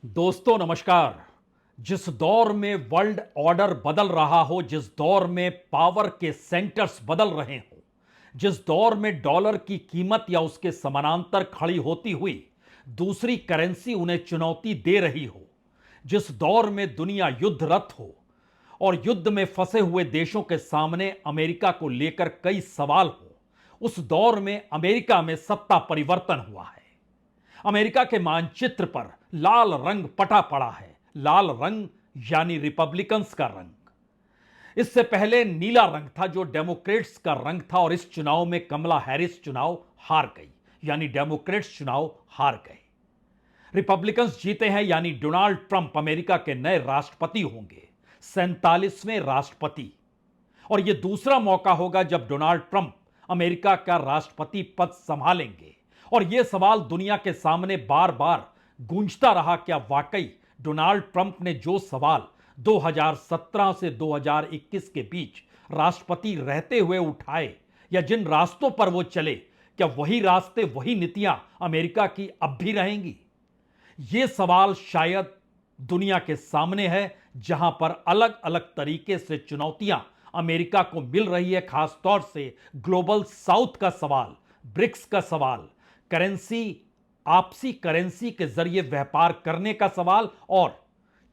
दोस्तों नमस्कार। जिस दौर में वर्ल्ड ऑर्डर बदल रहा हो, जिस दौर में पावर के सेंटर्स बदल रहे हो, जिस दौर में डॉलर की कीमत या उसके समानांतर खड़ी होती हुई दूसरी करेंसी उन्हें चुनौती दे रही हो, जिस दौर में दुनिया युद्धरत हो और युद्ध में फंसे हुए देशों के सामने अमेरिका को लेकर कई सवाल हो, उस दौर में अमेरिका में सत्ता परिवर्तन हुआ है। अमेरिका के मानचित्र पर लाल रंग पटा पड़ा है। लाल रंग यानी रिपब्लिकन्स का रंग। इससे पहले नीला रंग था जो डेमोक्रेट्स का रंग था, और इस चुनाव में कमला हैरिस चुनाव हार गई, यानी डेमोक्रेट्स चुनाव हार गए। रिपब्लिकन्स जीते हैं, यानी डोनाल्ड ट्रंप अमेरिका के नए राष्ट्रपति होंगे, 47वें राष्ट्रपति। और यह दूसरा मौका होगा जब डोनाल्ड ट्रंप अमेरिका का राष्ट्रपति पद संभालेंगे। और यह सवाल दुनिया के सामने बार बार गूंजता रहा, क्या वाकई डोनाल्ड ट्रंप ने जो सवाल 2017 से 2021 के बीच राष्ट्रपति रहते हुए उठाए, या जिन रास्तों पर वो चले, क्या वही रास्ते, वही नीतियां अमेरिका की अब भी रहेंगी? ये सवाल शायद दुनिया के सामने है, जहां पर अलग अलग तरीके से चुनौतियां अमेरिका को मिल रही है। खासतौर से ग्लोबल साउथ का सवाल, ब्रिक्स का सवाल, करेंसी, आपसी करेंसी के जरिए व्यापार करने का सवाल, और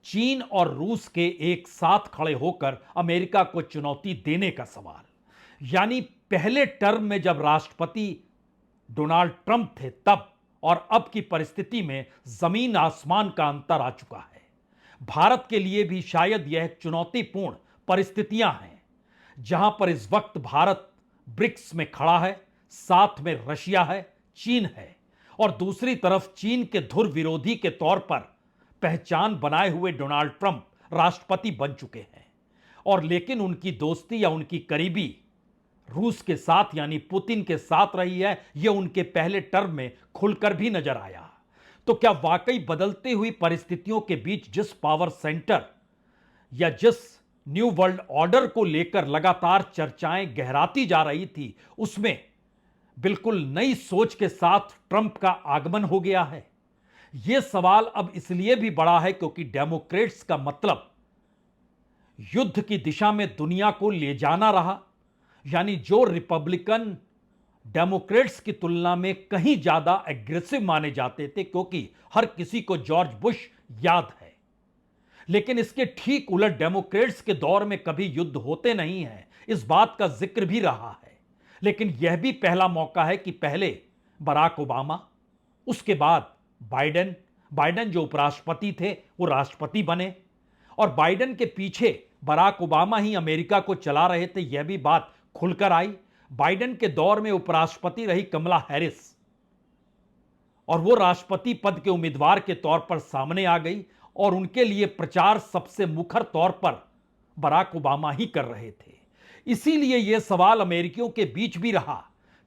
चीन और रूस के एक साथ खड़े होकर अमेरिका को चुनौती देने का सवाल। यानी पहले टर्म में जब राष्ट्रपति डोनाल्ड ट्रंप थे तब और अब की परिस्थिति में जमीन आसमान का अंतर आ चुका है। भारत के लिए भी शायद यह चुनौतीपूर्ण परिस्थितियां हैं, जहां पर इस वक्त भारत ब्रिक्स में खड़ा है, साथ में रशिया है, चीन है, और दूसरी तरफ चीन के धुर विरोधी के तौर पर पहचान बनाए हुए डोनाल्ड ट्रंप राष्ट्रपति बन चुके हैं। और लेकिन उनकी दोस्ती या उनकी करीबी रूस के साथ यानी पुतिन के साथ रही है, यह उनके पहले टर्म में खुलकर भी नजर आया। तो क्या वाकई बदलती हुई परिस्थितियों के बीच जिस पावर सेंटर या जिस न्यू वर्ल्ड ऑर्डर को लेकर लगातार चर्चाएं गहराती जा रही थी, उसमें बिल्कुल नई सोच के साथ ट्रंप का आगमन हो गया है? यह सवाल अब इसलिए भी बड़ा है क्योंकि डेमोक्रेट्स का मतलब युद्ध की दिशा में दुनिया को ले जाना रहा। यानी जो रिपब्लिकन डेमोक्रेट्स की तुलना में कहीं ज्यादा एग्रेसिव माने जाते थे, क्योंकि हर किसी को जॉर्ज बुश याद है। लेकिन इसके ठीक उलट डेमोक्रेट्स के दौर में कभी युद्ध होते नहीं हैं, इस बात का जिक्र भी रहा है। लेकिन यह भी पहला मौका है कि पहले बराक ओबामा, उसके बाद बाइडेन, बाइडेन जो उपराष्ट्रपति थे वो राष्ट्रपति बने, और बाइडेन के पीछे बराक ओबामा ही अमेरिका को चला रहे थे, यह भी बात खुलकर आई। बाइडेन के दौर में उपराष्ट्रपति रही कमला हैरिस, और वो राष्ट्रपति पद के उम्मीदवार के तौर पर सामने आ गई, और उनके लिए प्रचार सबसे मुखर तौर पर बराक ओबामा ही कर रहे थे। इसीलिए यह सवाल अमेरिकियों के बीच भी रहा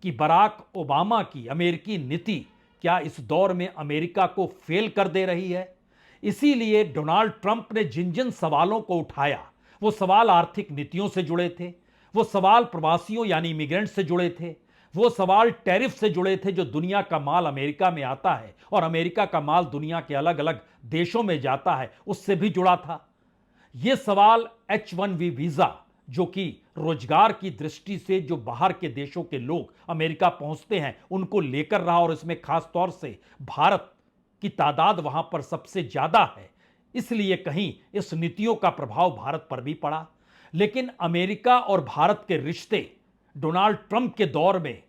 कि बराक ओबामा की अमेरिकी नीति क्या इस दौर में अमेरिका को फेल कर दे रही है? इसीलिए डोनाल्ड ट्रंप ने जिन जिन सवालों को उठाया, वो सवाल आर्थिक नीतियों से जुड़े थे, वो सवाल प्रवासियों यानी इमिग्रेंट से जुड़े थे, वो सवाल टैरिफ से जुड़े थे, जो दुनिया का माल अमेरिका में आता है और अमेरिका का माल दुनिया के अलग अलग देशों में जाता है, उससे भी जुड़ा था। यह सवाल H-1B वीजा, जो कि रोजगार की दृष्टि से जो बाहर के देशों के लोग अमेरिका पहुंचते हैं उनको लेकर रहा, और इसमें खास तौर से भारत की तादाद वहां पर सबसे ज्यादा है, इसलिए कहीं इस नीतियों का प्रभाव भारत पर भी पड़ा। लेकिन अमेरिका और भारत के रिश्ते डोनाल्ड ट्रंप के दौर में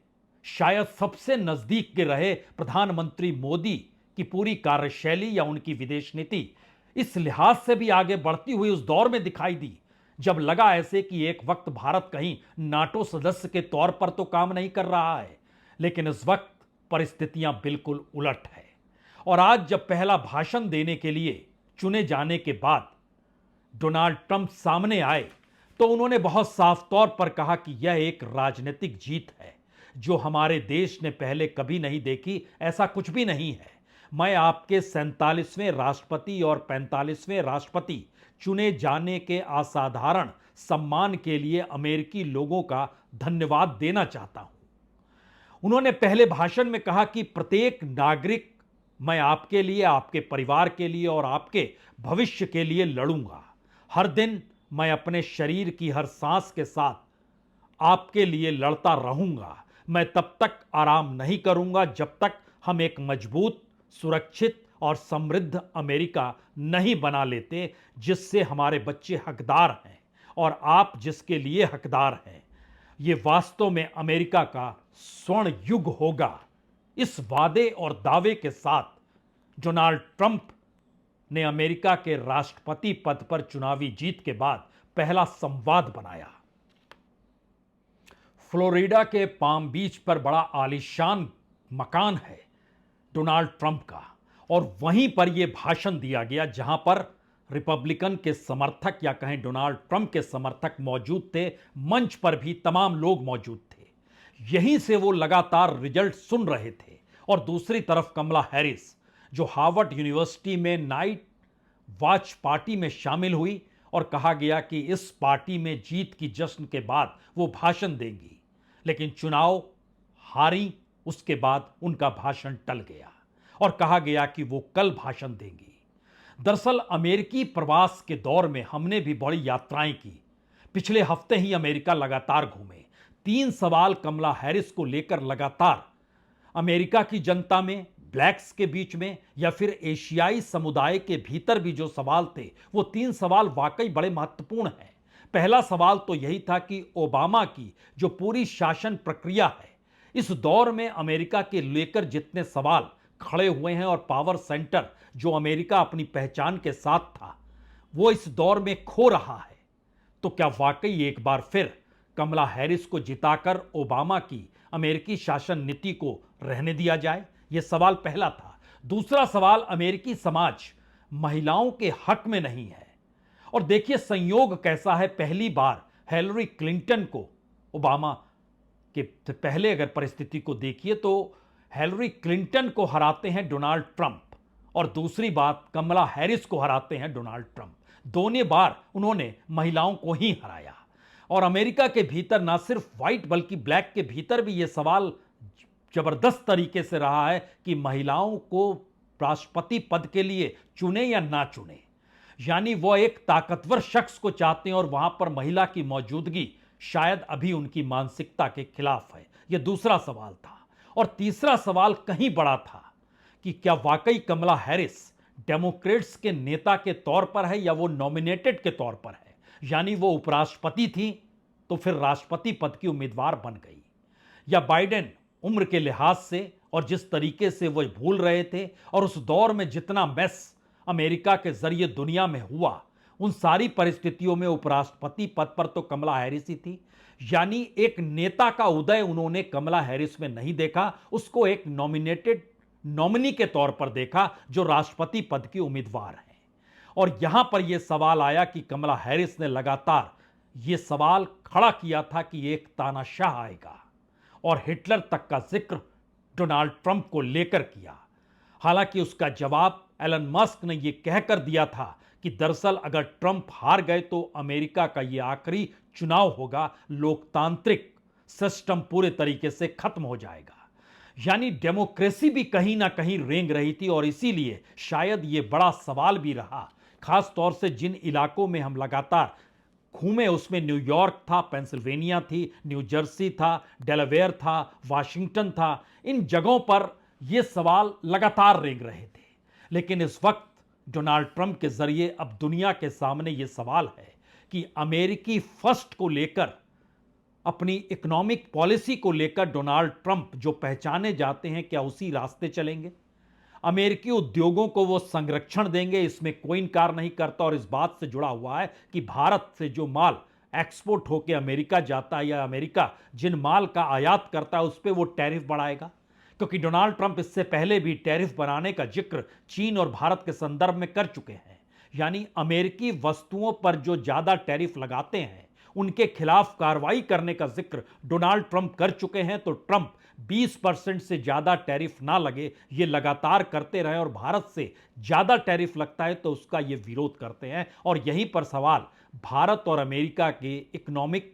शायद सबसे नजदीक के रहे। प्रधानमंत्री मोदी की पूरी कार्यशैली या उनकी विदेश नीति इस लिहाज से भी आगे बढ़ती हुई उस दौर में दिखाई दी जब लगा ऐसे कि एक वक्त भारत कहीं नाटो सदस्य के तौर पर तो काम नहीं कर रहा है, लेकिन इस वक्त परिस्थितियां बिल्कुल उलट है। और आज जब पहला भाषण देने के लिए चुने जाने के बाद डोनाल्ड ट्रंप सामने आए, तो उन्होंने बहुत साफ तौर पर कहा कि यह एक राजनीतिक जीत है जो हमारे देश ने पहले कभी नहीं देखी, ऐसा कुछ भी नहीं है। मैं आपके 47वें राष्ट्रपति और 45वें राष्ट्रपति चुने जाने के असाधारण सम्मान के लिए अमेरिकी लोगों का धन्यवाद देना चाहता हूं। उन्होंने पहले भाषण में कहा कि प्रत्येक नागरिक मैं आपके लिए, आपके परिवार के लिए और आपके भविष्य के लिए लड़ूंगा। हर दिन मैं अपने शरीर की हर सांस के साथ आपके लिए लड़ता रहूंगा। मैं तब तक आराम नहीं करूंगा जब तक हम एक मजबूत, सुरक्षित और समृद्ध अमेरिका नहीं बना लेते, जिससे हमारे बच्चे हकदार हैं और आप जिसके लिए हकदार हैं। ये वास्तव में अमेरिका का स्वर्ण युग होगा। इस वादे और दावे के साथ डोनाल्ड ट्रंप ने अमेरिका के राष्ट्रपति पद पर चुनावी जीत के बाद पहला संवाद बनाया। फ्लोरिडा के पाम बीच पर बड़ा आलीशान मकान है डोनाल्ड ट्रंप का, और वहीं पर यह भाषण दिया गया जहां पर रिपब्लिकन के समर्थक या कहें डोनाल्ड ट्रंप के समर्थक मौजूद थे। मंच पर भी तमाम लोग मौजूद थे। यहीं से वो लगातार रिजल्ट सुन रहे थे। और दूसरी तरफ कमला हैरिस, जो हार्वर्ड यूनिवर्सिटी में नाइट वॉच पार्टी में शामिल हुई, और कहा गया कि इस पार्टी में जीत की जश्न के बाद वो भाषण देंगी, लेकिन चुनाव हारी। उसके बाद उनका भाषण टल गया और कहा गया कि वो कल भाषण देंगी। दरअसल अमेरिकी प्रवास के दौर में हमने भी बड़ी यात्राएं की। पिछले हफ्ते ही अमेरिका लगातार घूमे। 3 सवाल कमला हैरिस को लेकर लगातार अमेरिका की जनता में, ब्लैक्स के बीच में या फिर एशियाई समुदाय के भीतर भी जो सवाल थे, वो 3 सवाल वाकई बड़े महत्वपूर्ण हैं। पहला सवाल तो यही था कि ओबामा की जो पूरी शासन प्रक्रिया है, इस दौर में अमेरिका के लेकर जितने सवाल खड़े हुए हैं और पावर सेंटर जो अमेरिका अपनी पहचान के साथ था, वो इस दौर में खो रहा है। तो क्या वाकई एक बार फिर कमला हैरिस को जिताकर ओबामा की अमेरिकी शासन नीति को रहने दिया जाए? यह सवाल पहला था। दूसरा सवाल, अमेरिकी समाज महिलाओं के हक में नहीं है। और देखिए संयोग कैसा है, पहली बार हिलरी क्लिंटन को, ओबामा के पहले अगर परिस्थिति को देखिए तो हिलरी क्लिंटन को हराते हैं डोनाल्ड ट्रंप, और दूसरी बात कमला हैरिस को हराते हैं डोनाल्ड ट्रंप। दोनों बार उन्होंने महिलाओं को ही हराया। और अमेरिका के भीतर ना सिर्फ व्हाइट बल्कि ब्लैक के भीतर भी यह सवाल जबरदस्त तरीके से रहा है कि महिलाओं को राष्ट्रपति पद के लिए चुने या ना चुने। यानी वह एक ताकतवर शख्स को चाहते हैं और वहां पर महिला की मौजूदगी शायद अभी उनकी मानसिकता के खिलाफ है। यह दूसरा सवाल था। और तीसरा सवाल कहीं बड़ा था कि क्या वाकई कमला हैरिस डेमोक्रेट्स के नेता के तौर पर है या वो नॉमिनेटेड के तौर पर है। यानी वो उपराष्ट्रपति थी तो फिर राष्ट्रपति पद की उम्मीदवार बन गई, या बाइडेन उम्र के लिहाज से और जिस तरीके से वो भूल रहे थे और उस दौर में जितना मैस अमेरिका के जरिए दुनिया में हुआ, उन सारी परिस्थितियों में उपराष्ट्रपति पद पर तो कमला हैरिस ही थी। यानी एक नेता का उदय उन्होंने कमला हैरिस में नहीं देखा, उसको एक नॉमिनेटेड नॉमिनी के तौर पर देखा जो राष्ट्रपति पद की उम्मीदवार है। और यहां पर यह सवाल आया कि कमला हैरिस ने लगातार यह सवाल खड़ा किया था कि एक तानाशाह आएगा, और हिटलर तक का जिक्र डोनाल्ड ट्रंप को लेकर किया। हालांकि उसका जवाब एलन मस्क ने यह कहकर दिया था कि दरअसल अगर ट्रंप हार गए तो अमेरिका का यह आखिरी चुनाव होगा, लोकतांत्रिक सिस्टम पूरे तरीके से खत्म हो जाएगा। यानी डेमोक्रेसी भी कहीं ना कहीं रेंग रही थी। और इसीलिए शायद यह बड़ा सवाल भी रहा, खास तौर से जिन इलाकों में हम लगातार घूमे, उसमें न्यूयॉर्क था, पेंसिल्वेनिया थी, न्यू जर्सी था, डेलावेयर था, वाशिंगटन था। इन जगहों पर यह सवाल लगातार रेंग रहे थे। लेकिन इस वक्त डोनाल्ड ट्रंप के जरिए अब दुनिया के सामने यह सवाल है कि अमेरिकी फर्स्ट को लेकर, अपनी इकोनॉमिक पॉलिसी को लेकर डोनाल्ड ट्रंप जो पहचाने जाते हैं, क्या उसी रास्ते चलेंगे? अमेरिकी उद्योगों को वो संरक्षण देंगे, इसमें कोई इनकार नहीं करता। और इस बात से जुड़ा हुआ है कि भारत से जो माल एक्सपोर्ट होकर अमेरिका जाता है या अमेरिका जिन माल का आयात करता है उस पर वो टैरिफ बढ़ाएगा, क्योंकि डोनाल्ड ट्रंप इससे पहले भी टैरिफ बनाने का जिक्र चीन और भारत के संदर्भ में कर चुके हैं। यानी अमेरिकी वस्तुओं पर जो ज्यादा टैरिफ लगाते हैं उनके खिलाफ कार्रवाई करने का जिक्र डोनाल्ड ट्रंप कर चुके हैं। तो ट्रंप 20% से ज्यादा टैरिफ ना लगे ये लगातार करते रहे, और भारत से ज्यादा टैरिफ लगता है तो उसका ये विरोध करते हैं। और यहीं पर सवाल भारत और अमेरिका के इकोनॉमिक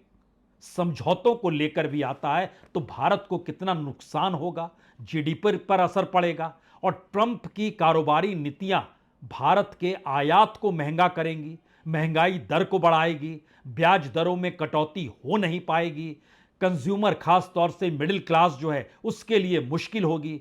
समझौतों को लेकर भी आता है। तो भारत को कितना नुकसान होगा, जीडीपी पर असर पड़ेगा, और ट्रंप की कारोबारी नीतियां भारत के आयात को महंगा करेंगी, महंगाई दर को बढ़ाएगी, ब्याज दरों में कटौती हो नहीं पाएगी, कंज्यूमर खास तौर से मिडिल क्लास जो है उसके लिए मुश्किल होगी,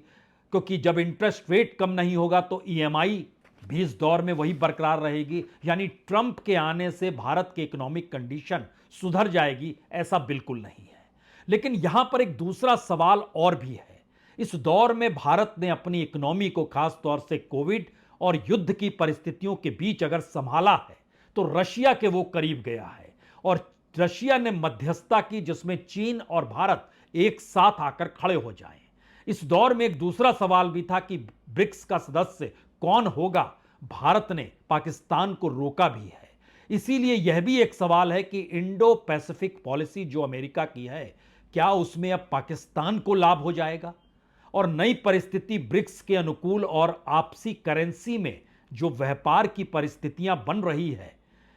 क्योंकि जब इंटरेस्ट रेट कम नहीं होगा तो ईएमआई भी इस दौर में वही बरकरार रहेगी। यानी ट्रंप के आने से भारत की इकोनॉमिक कंडीशन सुधर जाएगी, ऐसा बिल्कुल नहीं है। लेकिन यहां पर एक दूसरा सवाल और भी है। इस दौर में भारत ने अपनी इकोनॉमी को खास तौर से कोविड और युद्ध की परिस्थितियों के बीच अगर संभाला है तो रशिया के वो करीब गया है और रशिया ने मध्यस्थता की, जिसमें चीन और भारत एक साथ आकर खड़े हो जाएं। इस दौर में एक दूसरा सवाल भी था कि ब्रिक्स का सदस्य कौन होगा। भारत ने पाकिस्तान को रोका भी है। इसीलिए यह भी एक सवाल है कि इंडो पैसिफिक पॉलिसी जो अमेरिका की है, क्या उसमें अब पाकिस्तान को लाभ हो जाएगा? और नई परिस्थिति ब्रिक्स के अनुकूल और आपसी करेंसी में जो व्यापार की परिस्थितियां बन रही है,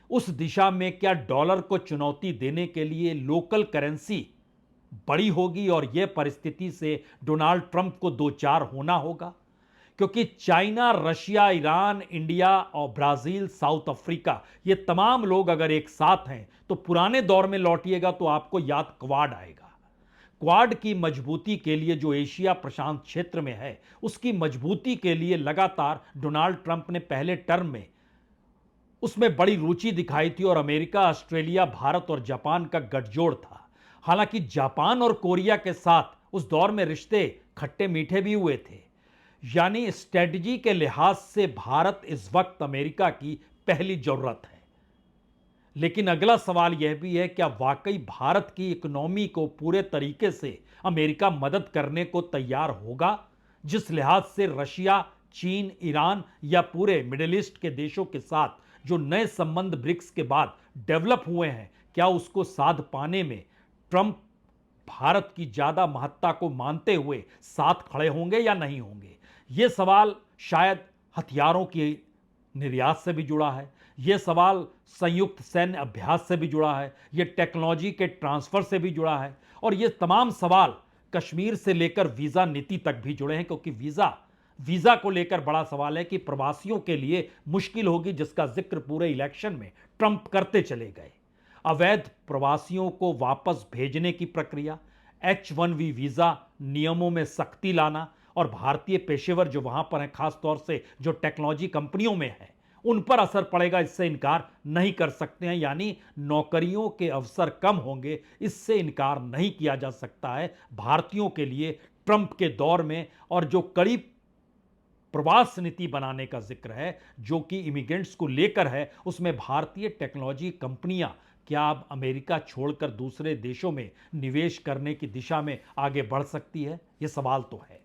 उस दिशा में क्या डॉलर को चुनौती देने के लिए लोकल करेंसी बड़ी होगी और यह परिस्थिति से डोनाल्ड ट्रंप को दो चार होना होगा? क्योंकि चाइना, रशिया, ईरान, इंडिया और ब्राजील, साउथ अफ्रीका, ये तमाम लोग अगर एक साथ हैं तो पुराने दौर में लौटिएगा तो आपको याद क्वाड आएगा। क्वाड की मजबूती के लिए जो एशिया प्रशांत क्षेत्र में है, उसकी मजबूती के लिए लगातार डोनाल्ड ट्रंप ने पहले टर्म में उसमें बड़ी रुचि दिखाई थी और अमेरिका, ऑस्ट्रेलिया, भारत और जापान का गठजोड़ था। हालांकि जापान और कोरिया के साथ उस दौर में रिश्ते खट्टे मीठे भी हुए थे। यानी स्ट्रेटजी के लिहाज से भारत इस वक्त अमेरिका की पहली जरूरत है। लेकिन अगला सवाल यह भी है, क्या वाकई भारत की इकोनॉमी को पूरे तरीके से अमेरिका मदद करने को तैयार होगा? जिस लिहाज से रशिया, चीन, ईरान या पूरे मिडिल ईस्ट के देशों के साथ जो नए संबंध ब्रिक्स के बाद डेवलप हुए हैं, क्या उसको साध पाने में ट्रंप भारत की ज्यादा महत्ता को मानते हुए साथ खड़े होंगे या नहीं होंगे? यह सवाल शायद हथियारों की निर्यात से भी जुड़ा है, यह सवाल संयुक्त सैन्य अभ्यास से भी जुड़ा है, यह टेक्नोलॉजी के ट्रांसफर से भी जुड़ा है और यह तमाम सवाल कश्मीर से लेकर वीजा नीति तक भी जुड़े हैं। क्योंकि वीजा को लेकर बड़ा सवाल है कि प्रवासियों के लिए मुश्किल होगी, जिसका जिक्र पूरे इलेक्शन में ट्रंप करते चले गए। अवैध प्रवासियों को वापस भेजने की प्रक्रिया, H-1B वीजा नियमों में सख्ती लाना और भारतीय पेशेवर जो वहां पर हैं, खास तौर से जो टेक्नोलॉजी कंपनियों में हैं, उन पर असर पड़ेगा, इससे इनकार नहीं कर सकते हैं। यानी नौकरियों के अवसर कम होंगे, इससे इनकार नहीं किया जा सकता है भारतीयों के लिए ट्रंप के दौर में। और जो कड़ी प्रवास नीति बनाने का जिक्र है जो कि इमिग्रेंट्स को लेकर है, उसमें भारतीय टेक्नोलॉजी कंपनियां क्या अब अमेरिका छोड़कर दूसरे देशों में निवेश करने की दिशा में आगे बढ़ सकती है? यह सवाल तो है।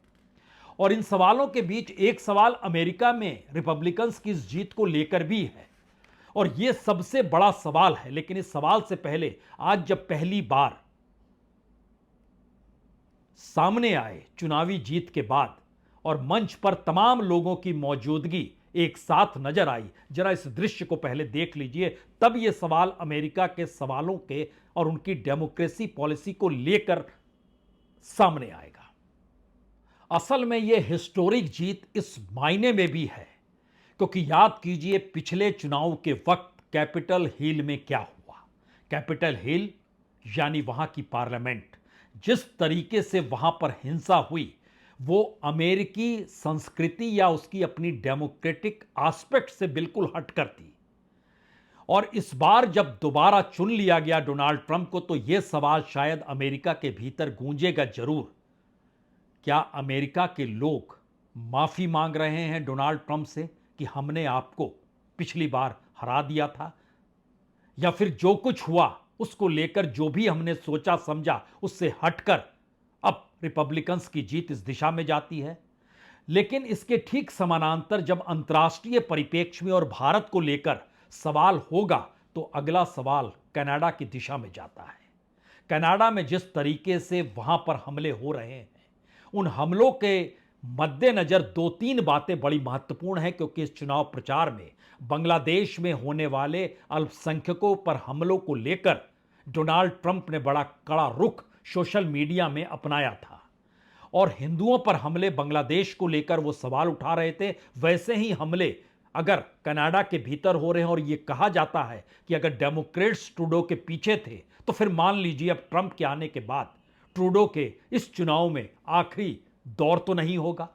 और इन सवालों के बीच एक सवाल अमेरिका में रिपब्लिकन्स की इस जीत को लेकर भी है और यह सबसे बड़ा सवाल है। लेकिन इस सवाल से पहले आज जब पहली बार सामने आए चुनावी जीत के बाद और मंच पर तमाम लोगों की मौजूदगी एक साथ नजर आई, जरा इस दृश्य को पहले देख लीजिए, तब यह सवाल अमेरिका के सवालों के और उनकी डेमोक्रेसी पॉलिसी को लेकर सामने आएगा। असल में यह हिस्टोरिक जीत इस मायने में भी है क्योंकि याद कीजिए पिछले चुनाव के वक्त कैपिटल हिल में क्या हुआ। कैपिटल हिल यानी वहां की पार्लियामेंट, जिस तरीके से वहां पर हिंसा हुई वो अमेरिकी संस्कृति या उसकी अपनी डेमोक्रेटिक एस्पेक्ट से बिल्कुल हटकर थी। और इस बार जब दोबारा चुन लिया गया डोनाल्ड ट्रंप को, तो यह सवाल शायद अमेरिका के भीतर गूंजेगा जरूर, क्या अमेरिका के लोग माफी मांग रहे हैं डोनाल्ड ट्रंप से कि हमने आपको पिछली बार हरा दिया था, या फिर जो कुछ हुआ उसको लेकर जो भी हमने सोचा समझा उससे हटकर अब रिपब्लिकन्स की जीत इस दिशा में जाती है। लेकिन इसके ठीक समानांतर जब अंतर्राष्ट्रीय परिप्रेक्ष्य में और भारत को लेकर सवाल होगा तो अगला सवाल कनाडा की दिशा में जाता है। कनाडा में जिस तरीके से वहां पर हमले हो रहे हैं, उन हमलों के मद्देनजर दो तीन बातें बड़ी महत्वपूर्ण हैं क्योंकि इस चुनाव प्रचार में बांग्लादेश में होने वाले अल्पसंख्यकों पर हमलों को लेकर डोनाल्ड ट्रंप ने बड़ा कड़ा रुख सोशल मीडिया में अपनाया था और हिंदुओं पर हमले बांग्लादेश को लेकर वो सवाल उठा रहे थे, वैसे ही हमले अगर कनाडा के भीतर हो रहे हैं और ये कहा जाता है कि अगर डेमोक्रेट्स ट्रूडो के पीछे थे तो फिर मान लीजिए अब ट्रंप के आने के बाद ट्रूडो के इस चुनाव में आखिरी दौर तो नहीं होगा।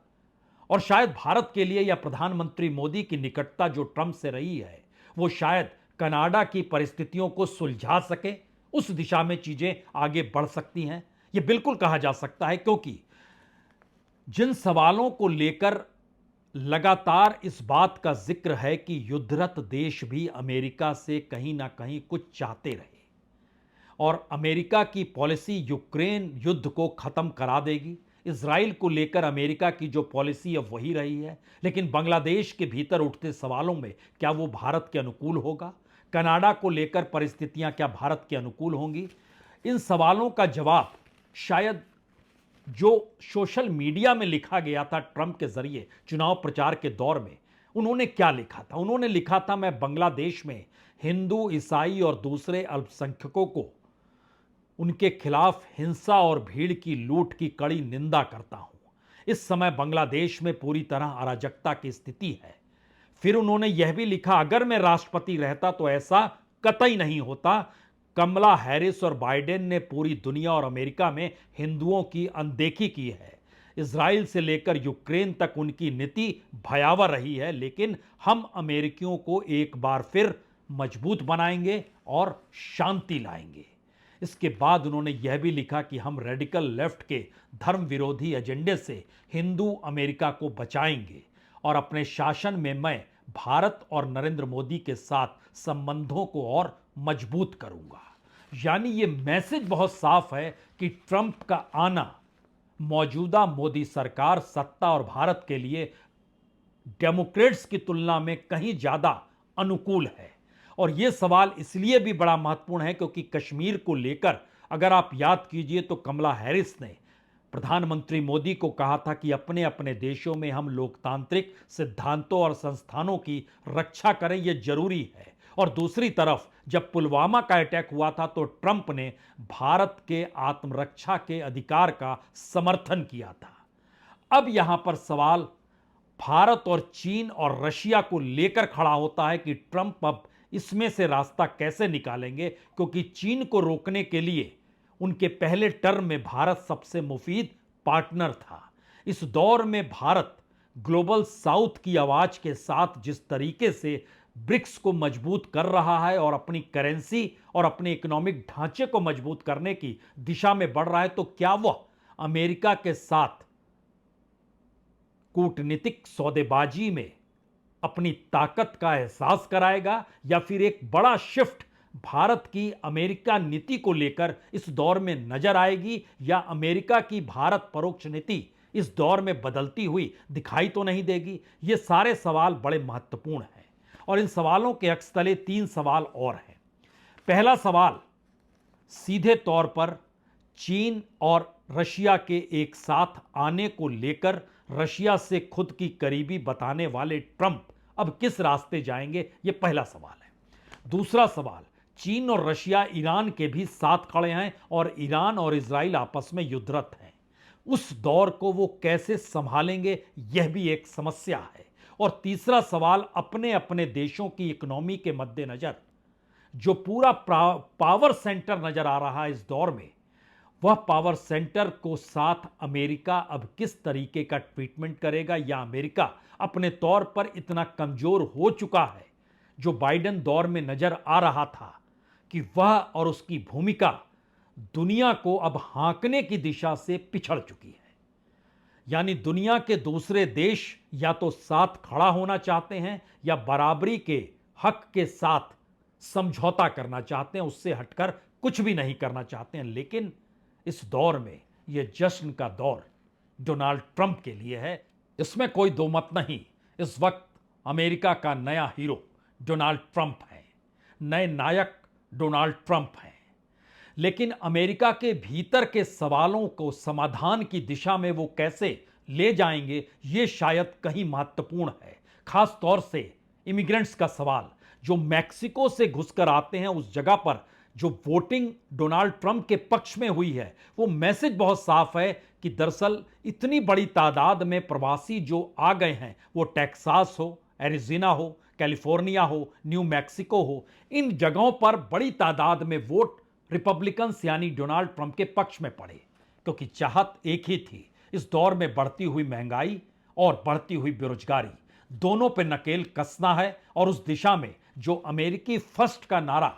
और शायद भारत के लिए या प्रधानमंत्री मोदी की निकटता जो ट्रंप से रही है वो शायद कनाडा की परिस्थितियों को सुलझा सके, उस दिशा में चीजें आगे बढ़ सकती हैं, यह बिल्कुल कहा जा सकता है। क्योंकि जिन सवालों को लेकर लगातार इस बात का जिक्र है कि युद्धरत देश भी अमेरिका से कहीं ना कहीं कुछ चाहते रहे और अमेरिका की पॉलिसी यूक्रेन युद्ध को खत्म करा देगी, इजराइल को लेकर अमेरिका की जो पॉलिसी अब वही रही है, लेकिन बांग्लादेश के भीतर उठते सवालों में क्या वो भारत के अनुकूल होगा, कनाडा को लेकर परिस्थितियां क्या भारत के अनुकूल होंगी, इन सवालों का जवाब शायद जो सोशल मीडिया में लिखा गया था ट्रंप के जरिए चुनाव प्रचार के दौर में, उन्होंने क्या लिखा था? उन्होंने लिखा था, मैं बांग्लादेश में हिंदू, ईसाई और दूसरे अल्पसंख्यकों को उनके खिलाफ हिंसा और भीड़ की लूट की कड़ी निंदा करता हूं। इस समय बांग्लादेश में पूरी तरह अराजकता की स्थिति है। फिर उन्होंने यह भी लिखा, अगर मैं राष्ट्रपति रहता तो ऐसा कतई नहीं होता। कमला हैरिस और बाइडेन ने पूरी दुनिया और अमेरिका में हिंदुओं की अनदेखी की है। इजराइल से लेकर यूक्रेन तक उनकी नीति भयावह रही है, लेकिन हम अमेरिकियों को एक बार फिर मजबूत बनाएंगे और शांति लाएंगे। इसके बाद उन्होंने यह भी लिखा कि हम रेडिकल लेफ्ट के धर्म विरोधी एजेंडे से हिंदू अमेरिका को बचाएंगे और अपने शासन में मैं भारत और नरेंद्र मोदी के साथ संबंधों को और मजबूत करूंगा। यानी ये मैसेज बहुत साफ है कि ट्रंप का आना मौजूदा मोदी सरकार, सत्ता और भारत के लिए डेमोक्रेट्स की तुलना में कहीं ज्यादा अनुकूल है। और यह सवाल इसलिए भी बड़ा महत्वपूर्ण है क्योंकि कश्मीर को लेकर अगर आप याद कीजिए तो कमला हैरिस ने प्रधानमंत्री मोदी को कहा था कि अपने अपने देशों में हम लोकतांत्रिक सिद्धांतों और संस्थानों की रक्षा करें, यह जरूरी है। और दूसरी तरफ जब पुलवामा का अटैक हुआ था तो ट्रंप ने भारत के आत्मरक्षा के अधिकार का समर्थन किया था। अब यहां पर सवाल भारत और चीन और रशिया को लेकर खड़ा होता है कि ट्रंप अब इसमें से रास्ता कैसे निकालेंगे, क्योंकि चीन को रोकने के लिए उनके पहले टर्म में भारत सबसे मुफीद पार्टनर था। इस दौर में भारत ग्लोबल साउथ की आवाज के साथ जिस तरीके से ब्रिक्स को मजबूत कर रहा है और अपनी करेंसी और अपने इकोनॉमिक ढांचे को मजबूत करने की दिशा में बढ़ रहा है, तो क्या वह अमेरिका के साथ कूटनीतिक सौदेबाजी में अपनी ताकत का एहसास कराएगा या फिर एक बड़ा शिफ्ट भारत की अमेरिका नीति को लेकर इस दौर में नजर आएगी, या अमेरिका की भारत परोक्ष नीति इस दौर में बदलती हुई दिखाई तो नहीं देगी? ये सारे सवाल बड़े महत्वपूर्ण हैं और इन सवालों के अक्स तले 3 सवाल और हैं। पहला सवाल सीधे तौर पर चीन और रशिया के एक साथ आने को लेकर रशिया से खुद की करीबी बताने वाले ट्रंप अब किस रास्ते जाएंगे, यह पहला सवाल है। दूसरा सवाल, चीन और रशिया ईरान के भी साथ खड़े हैं और ईरान और इजराइल आपस में युद्धरत हैं। उस दौर को वो कैसे संभालेंगे, यह भी एक समस्या है। और तीसरा सवाल, अपने अपने देशों की इकोनॉमी के मद्देनजर जो पूरा पावर सेंटर नजर आ रहा है इस दौर में, वह पावर सेंटर को साथ अमेरिका अब किस तरीके का ट्रीटमेंट करेगा, या अमेरिका अपने तौर पर इतना कमजोर हो चुका है जो बाइडेन दौर में नजर आ रहा था कि वह और उसकी भूमिका दुनिया को अब हाँकने की दिशा से पिछड़ चुकी है। यानी दुनिया के दूसरे देश या तो साथ खड़ा होना चाहते हैं या बराबरी के हक के साथ समझौता करना चाहते हैं, उससे हटकर कुछ भी नहीं करना चाहते हैं। लेकिन इस दौर में यह जश्न का दौर डोनाल्ड ट्रंप के लिए है, इसमें कोई दो मत नहीं। इस वक्त अमेरिका का नया हीरो डोनाल्ड ट्रंप है, नए नायक डोनाल्ड ट्रंप हैं। लेकिन अमेरिका के भीतर के सवालों को समाधान की दिशा में वो कैसे ले जाएंगे, ये शायद कहीं महत्वपूर्ण है। खास तौर से इमिग्रेंट्स का सवाल, जो मैक्सिको से घुसकर आते हैं, उस जगह पर जो वोटिंग डोनाल्ड ट्रंप के पक्ष में हुई है, वो मैसेज बहुत साफ है कि दरअसल इतनी बड़ी तादाद में प्रवासी जो आ गए हैं, वो टेक्सास हो, एरिज़ोना हो, कैलिफोर्निया हो, न्यू मैक्सिको हो, इन जगहों पर बड़ी तादाद में वोट रिपब्लिकन्स यानी डोनाल्ड ट्रंप के पक्ष में पड़े, क्योंकि चाहत एक ही थी, इस दौर में बढ़ती हुई महंगाई और बढ़ती हुई बेरोजगारी दोनों पे नकेल कसना है और उस दिशा में जो अमेरिकी फर्स्ट का नारा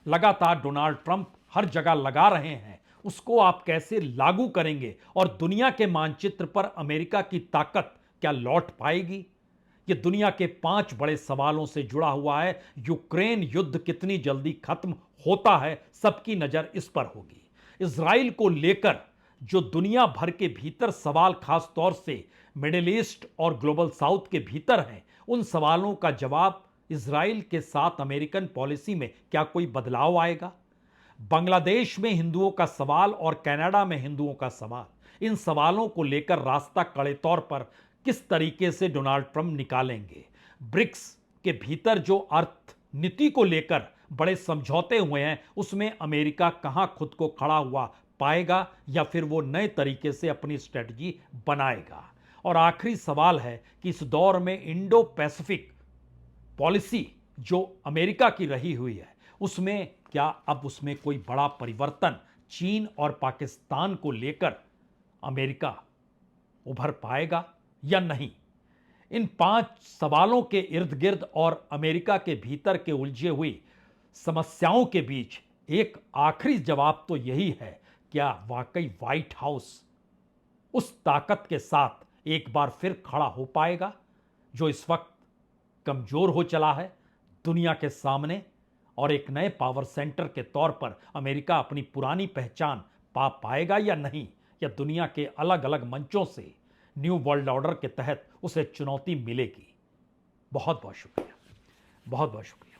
लगातार डोनाल्ड ट्रंप हर जगह लगा रहे हैं, उसको आप कैसे लागू करेंगे और दुनिया के मानचित्र पर अमेरिका की ताकत क्या लौट पाएगी? ये दुनिया के 5 बड़े सवालों से जुड़ा हुआ है। यूक्रेन युद्ध कितनी जल्दी खत्म होता है, सबकी नजर इस पर होगी। इजराइल को लेकर जो दुनिया भर के भीतर सवाल, खास तौर से मिडिल ईस्ट और ग्लोबल साउथ के भीतर हैं, उन सवालों का जवाब इजराइल के साथ अमेरिकन पॉलिसी में क्या कोई बदलाव आएगा? बांग्लादेश में हिंदुओं का सवाल और कनाडा में हिंदुओं का सवाल, इन सवालों को लेकर रास्ता कड़े तौर पर किस तरीके से डोनाल्ड ट्रंप निकालेंगे? ब्रिक्स के भीतर जो अर्थ नीति को लेकर बड़े समझौते हुए हैं, उसमें अमेरिका कहां खुद को खड़ा हुआ पाएगा या फिर वो नए तरीके से अपनी स्ट्रेटजी बनाएगा? और आखिरी सवाल है कि इस दौर में इंडो पैसिफिक पॉलिसी जो अमेरिका की रही हुई है, उसमें क्या अब उसमें कोई बड़ा परिवर्तन चीन और पाकिस्तान को लेकर अमेरिका उभर पाएगा या नहीं? इन 5 सवालों के इर्द गिर्द और अमेरिका के भीतर के उलझे हुई समस्याओं के बीच एक आखिरी जवाब तो यही है, क्या वाकई व्हाइट हाउस उस ताकत के साथ एक बार फिर खड़ा हो पाएगा जो इस वक्त कमजोर हो चला है दुनिया के सामने, और एक नए पावर सेंटर के तौर पर अमेरिका अपनी पुरानी पहचान पा पाएगा या नहीं, या दुनिया के अलग अलग मंचों से न्यू वर्ल्ड ऑर्डर के तहत उसे चुनौती मिलेगी? बहुत बहुत शुक्रिया, बहुत बहुत शुक्रिया।